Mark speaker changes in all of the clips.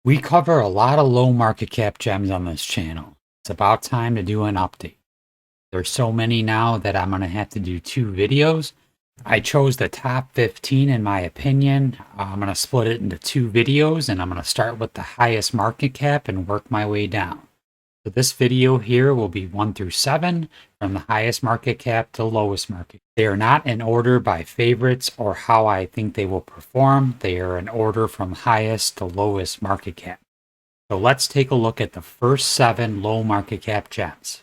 Speaker 1: We cover a lot of low market cap gems on this channel. It's about time to do an update. There's so many now that I'm going to have to do 2 videos. I chose the top 15 in my opinion. I'm going to split it into 2 videos and I'm going to start with the highest market cap and work my way down. So this video here will be 1 through 7 from the highest market cap to lowest market. They are not in order by favorites or how I think they will perform. They are in order from highest to lowest market cap. So let's take a look at the first 7 low market cap gems.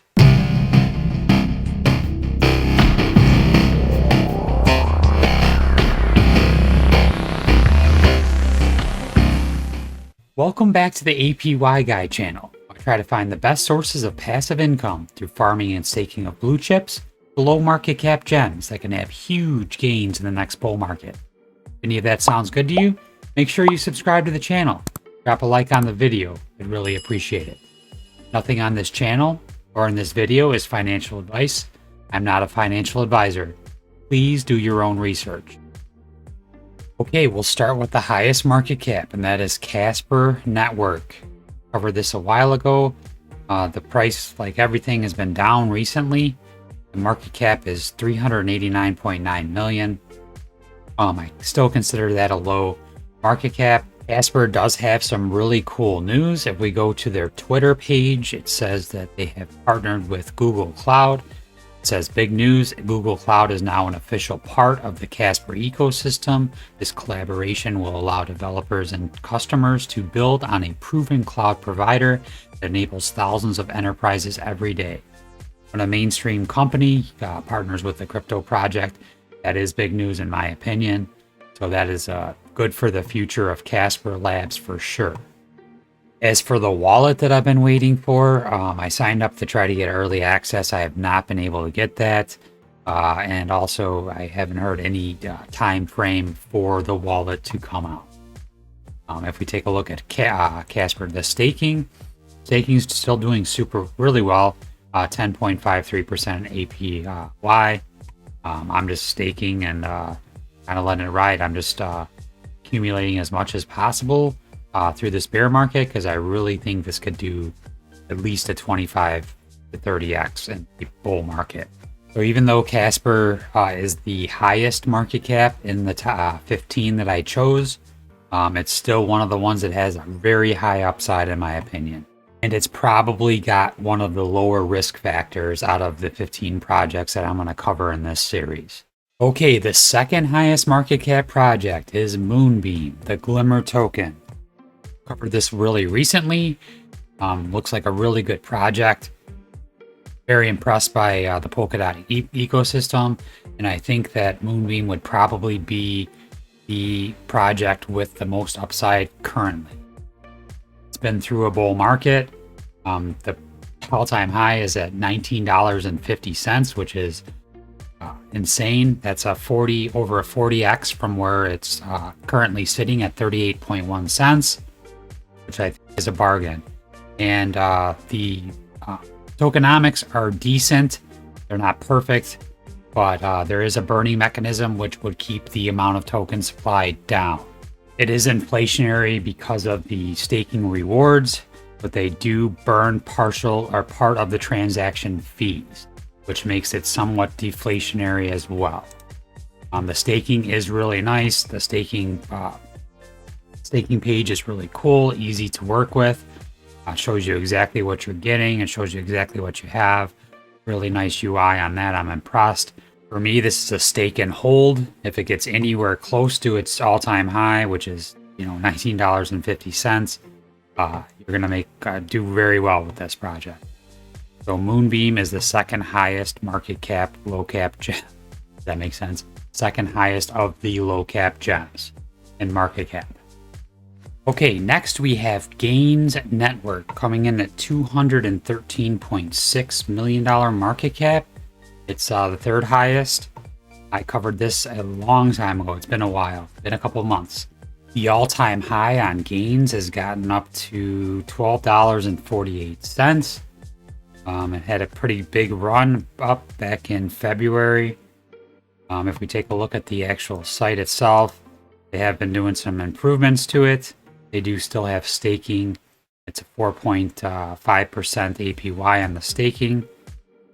Speaker 1: Welcome back to the APY Guy channel. I try to find the best sources of passive income through farming and staking of blue chips to low market cap gems that can have huge gains in the next bull market. If any of that sounds good to you, make sure you subscribe to the channel. Drop a like on the video. I'd really appreciate it. Nothing on this channel or in this video is financial advice. I'm not a financial advisor. Please do your own research. Okay, we'll start with the highest market cap, and that is CASPER Network. Covered this a while ago. The price, like everything, has been down recently. The market cap is 389.9 million. I still consider that a low market cap. CASPER does have some really cool news. If we go to their Twitter page, it says that they have partnered with Google Cloud. It says big news, Google Cloud is now an official part of the CASPER ecosystem. This collaboration will allow developers and customers to build on a proven cloud provider that enables thousands of enterprises every day. When a mainstream company partners with a crypto project, that is big news in my opinion. So that is good for the future of CASPER Labs for sure. As for the wallet that I've been waiting for, I signed up to try to get early access. I have not been able to get that. And also, I haven't heard any time frame for the wallet to come out. If we take a look at CASPER, the staking is still doing really well, 10.53% APY. I'm just staking and kind of letting it ride. I'm just accumulating as much as possible through this bear market, because I really think this could do at least a 25 to 30x in the bull market. So even though CASPER is the highest market cap in the top 15 that I chose, it's still one of the ones that has a very high upside in my opinion. And it's probably got one of the lower risk factors out of the 15 projects that I'm going to cover in this series. Okay, the second highest market cap project is MOONBEAM, the Glimmer token. Covered this really recently. Looks like a really good project. Very impressed by the Polkadot ecosystem, and I think that MOONBEAM would probably be the project with the most upside currently. It's been through a bull market. The all-time high is at $19.50, which is insane. That's over a 40x from where it's currently sitting at 38.1 cents. Which I think is a bargain. And the tokenomics are decent. They're not perfect, but there is a burning mechanism which would keep the amount of token supply down. It is inflationary because of the staking rewards, but they do burn partial or part of the transaction fees, which makes it somewhat deflationary as well. The staking is really nice. The staking page is really cool, easy to work with. Shows you exactly what you're getting. It shows you exactly what you have. Really nice UI on that. I'm impressed. For me, this is a stake and hold. If it gets anywhere close to its all-time high, which is $19.50, you're gonna do very well with this project. So MOONBEAM is the second highest market cap, low cap gem. Does that make sense? Second highest of the low cap gems in market cap. Okay, next we have Gains Network coming in at $213.6 million market cap. It's the third highest. I covered this a long time ago. It's been a while, been a couple months. The all-time high on Gains has gotten up to $12.48. It had a pretty big run up back in February. If we take a look at the actual site itself, they have been doing some improvements to it. They do still have staking. It's a 4.5% APY on the staking.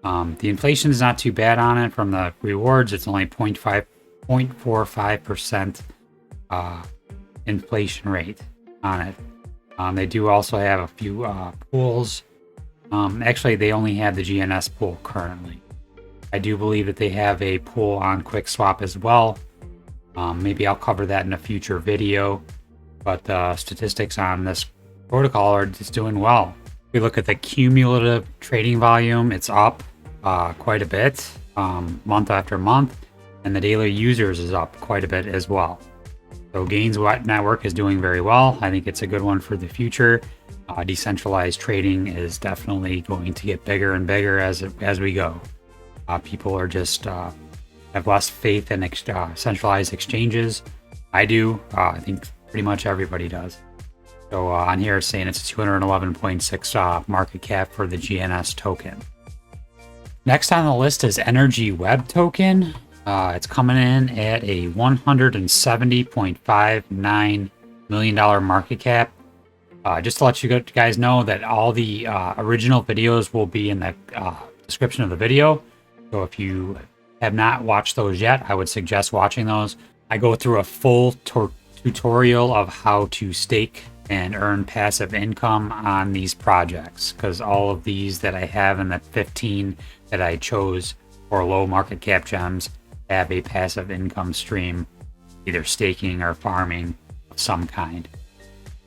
Speaker 1: The inflation is not too bad on it from the rewards. It's only 0.45% inflation rate on it. They do also have a few pools. Actually, they only have the GNS pool currently. I do believe that they have a pool on QuickSwap as well. Maybe I'll cover that in a future video. But the statistics on this protocol are just doing well. If we look at the cumulative trading volume, it's up quite a bit month after month, and the daily users is up quite a bit as well. So Gains Network is doing very well. I think it's a good one for the future. Decentralized trading is definitely going to get bigger and bigger as we go. People are just have less faith in centralized exchanges. I do. I think pretty much everybody does. So on here it's saying it's a 211.6 market cap for the GNS token. Next on the list is Energy Web token. It's coming in at a $170.59 million market cap. Just to let you guys know that all the original videos will be in the description of the video. So if you have not watched those yet, I would suggest watching those. I go through a full tutorial of how to stake and earn passive income on these projects, because all of these that I have in the 15 that I chose for low market cap gems have a passive income stream, either staking or farming of some kind.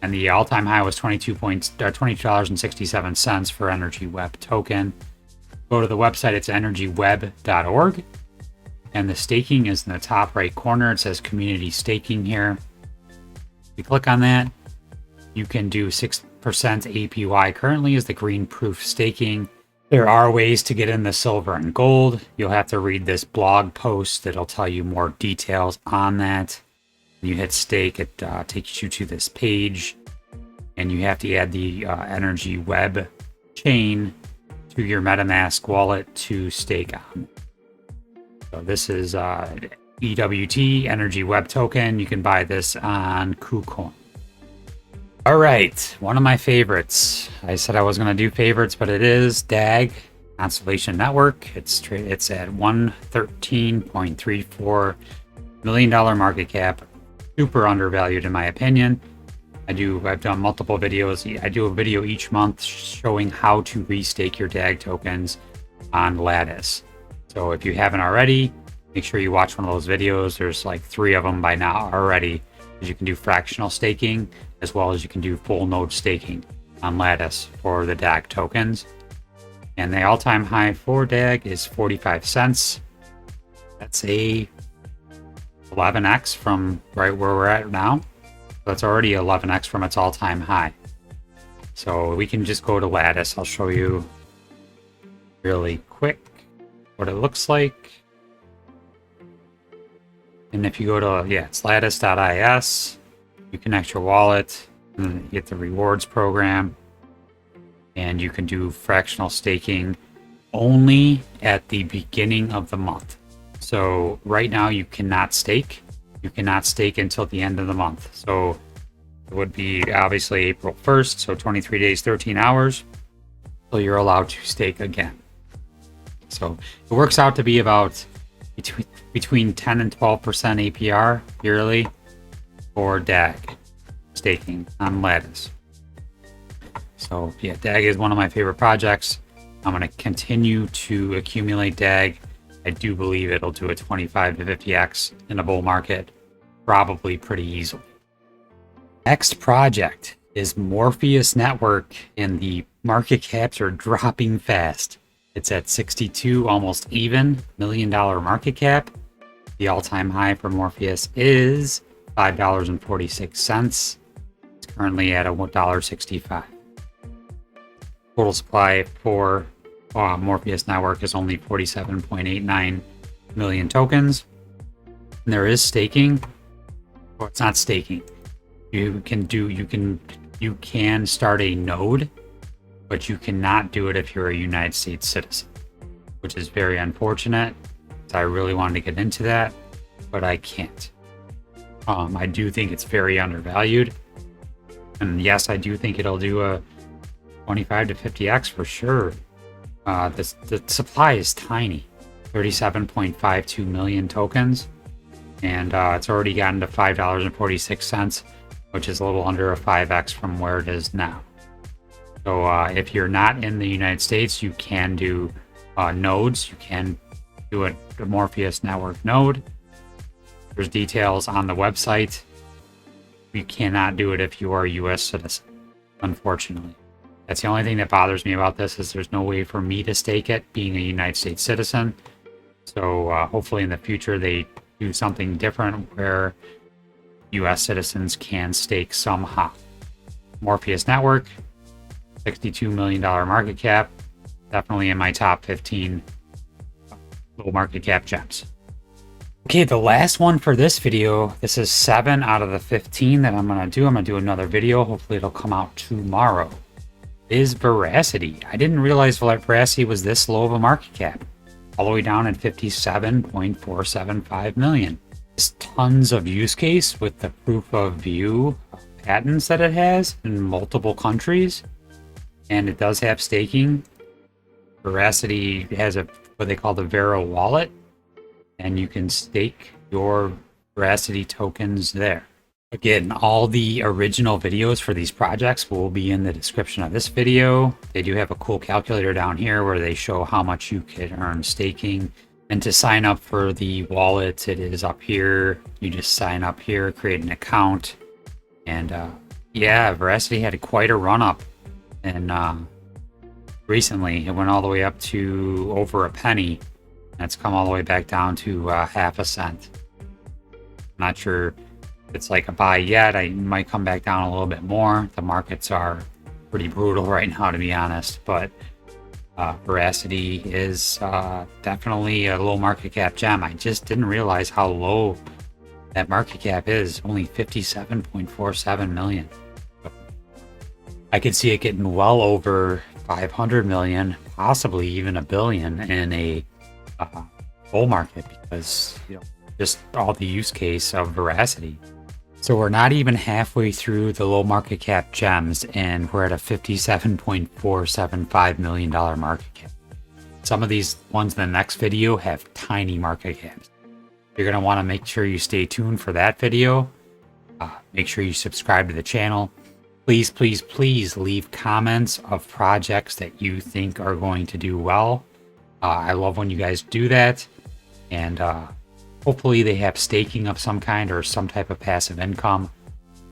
Speaker 1: And the all-time high was $22.67 for Energy Web token. Go to the website, it's energyweb.org. And the staking is in the top right corner. It says community staking here. If you click on that, you can do 6% APY. Currently is the green proof staking. There are ways to get in the silver and gold. You'll have to read this blog post that'll tell you more details on that. You hit stake, it takes you to this page, and you have to add the Energy Web chain to your MetaMask wallet to stake on. So this is EWT Energy Web token. You can buy this on KuCoin. All right, one of my favorites. I said I was going to do favorites, but it is DAG Constellation Network. It's at $113.34 million market cap. Super undervalued in my opinion. I've done multiple videos. I do a video each month showing how to restake your DAG tokens on Lattice. So if you haven't already, make sure you watch one of those videos. There's like 3 of them by now already. You can do fractional staking as well as you can do full node staking on Lattice for the DAG tokens. And the all-time high for DAG is 45 cents. That's a 11x from right where we're at now. That's already 11x from its all-time high. So we can just go to Lattice. I'll show you really quick what it looks like. And if you go to, it's lattice.is, you connect your wallet, and you get the rewards program, and you can do fractional staking only at the beginning of the month. So right now you cannot stake. You cannot stake until the end of the month. So it would be obviously April 1st, so 23 days, 13 hours. So you're allowed to stake again. So it works out to be about between 10 and 12% APR yearly for DAG staking on Lattice. So yeah, DAG is one of my favorite projects. I'm going to continue to accumulate DAG. I do believe it'll do a 25 to 50x in a bull market, probably pretty easily. Next project is Morpheus Network, and the market caps are dropping fast. It's at 62, almost even $1 million market cap. The all-time high for Morpheus is $5.46. It's currently at $1.65. Total supply for Morpheus Network is only 47.89 million tokens. And there is staking. Well, it's not staking. You can start a node, but you cannot do it if you're a United States citizen, which is very unfortunate. So I really wanted to get into that, but I can't. I do think it's very undervalued. And yes, I do think it'll do a 25 to 50x for sure. The supply is tiny, 37.52 million tokens, and it's already gotten to $5.46, which is a little under a 5x from where it is now. So if you're not in the United States, you can do nodes. You can do a Morpheus network node. There's details on the website. You cannot do it if you are a US citizen, unfortunately. That's the only thing that bothers me about this, is there's no way for me to stake it being a United States citizen. So hopefully in the future they do something different where US citizens can stake somehow. Morpheus network, $62 million market cap, definitely in my top 15 low market cap gems. Okay, the last one for this video, this is 7 out of the 15 that I'm going to do another video. Hopefully it'll come out tomorrow. Is Veracity. I didn't realize Veracity was this low of a market cap. All the way down at 57.475 million. There's tons of use case with the proof of view patents that it has in multiple countries. And it does have staking. Veracity has what they call the VERA wallet, and you can stake your Veracity tokens there. Again, all the original videos for these projects will be in the description of this video. They do have a cool calculator down here where they show how much you can earn staking. And to sign up for the wallet, it is up here. You just sign up here, create an account. And yeah, Veracity had quite a run up. And recently it went all the way up to over a penny. And it's come all the way back down to half a cent. Not sure if it's like a buy yet. I might come back down a little bit more. The markets are pretty brutal right now, to be honest. But Veracity is definitely a low market cap gem. I just didn't realize how low that market cap is. Only 57.47 million. I could see it getting well over 500 million, possibly even a billion in a bull market, because just all the use case of Veracity. So we're not even halfway through the low market cap gems, and we're at a $57.475 million market cap. Some of these ones in the next video have tiny market caps. You're going to want to make sure you stay tuned for that video. Make sure you subscribe to the channel. Please, please, please leave comments of projects that you think are going to do well. I love when you guys do that. And hopefully they have staking of some kind or some type of passive income.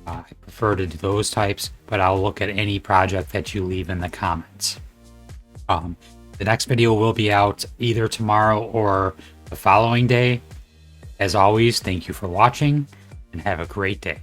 Speaker 1: I prefer to do those types, but I'll look at any project that you leave in the comments. The next video will be out either tomorrow or the following day. As always, thank you for watching and have a great day.